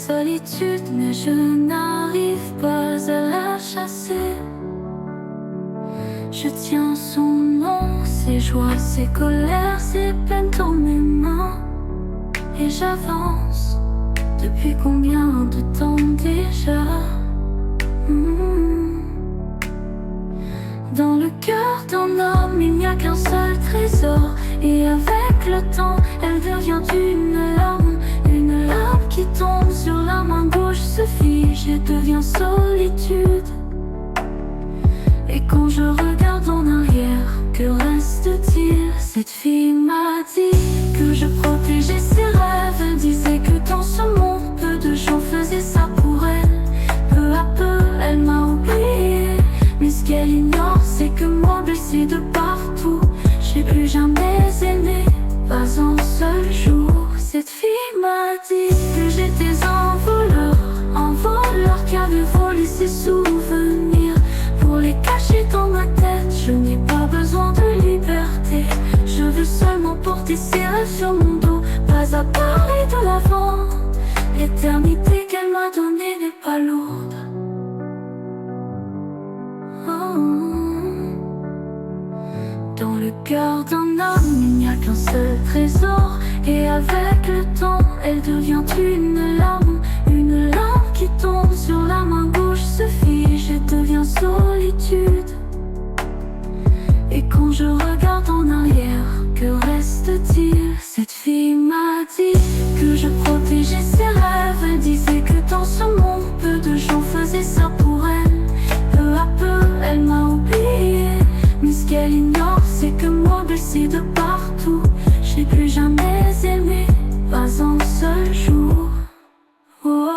solitude, mais je n'arrive pas à la chasser. Je tiens son nom, ses joies, ses colères, ses peines dans mes mains. Et j'avance, depuis combien de temps déjà? Dans le cœur d'un homme, il n'y a qu'un seul trésor. Et avec le temps, elle devient une larme qui tombe sur la main gauche, se fige et devient solitude. Et quand je regarde en arrière, que reste-t-il? Cette fille m'a dit que je protégeais ses rêves. Elle disait que dans ce monde, peu de gens faisaient ça pour elle. Peu à peu, elle m'a oublié. Mais ce qu'elle ignore, c'est que moi, blessée de partout, j'ai plus jamais aimé, pas un seul jour. Cette fille m'a dit que j'étais un voleur qui avait volé ses souvenirs pour les cacher dans ma tête. Je n'ai pas besoin de liberté, je veux seulement porter ses rêves sur mon dos, pas à parler de l'avant. L'éternité qu'elle m'a donnée n'est pas lourde. Dans le cœur d'un homme, il n'y a qu'un seul trésor. Et avec le temps, elle devient une larme qui tombe sur la main gauche, se fige et devient solitude. Et quand je regarde en arrière, que reste-t-il? Cette fille m'a dit que je protégeais ses rêves. Elle disait que dans ce monde, peu de gens faisaient ça pour elle. Peu à peu, elle m'a oublié. Mais ce qu'elle ignore, c'est que moi, blessée de partout, j'ai plus jamais aimé, pas un seul jour. Oh,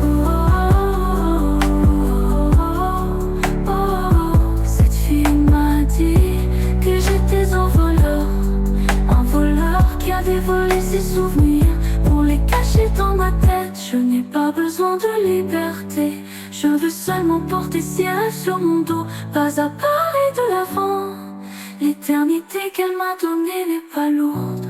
oh, oh, oh. Cette fille m'a dit que j'étais un voleur qui avait volé ses souvenirs pour les cacher dans ma tête. Je n'ai pas besoin de liberté, je veux seulement porter ses rêves sur mon dos, pas à parler de l'avant. L'éternité qu'elle m'a donnée n'est pas lourde.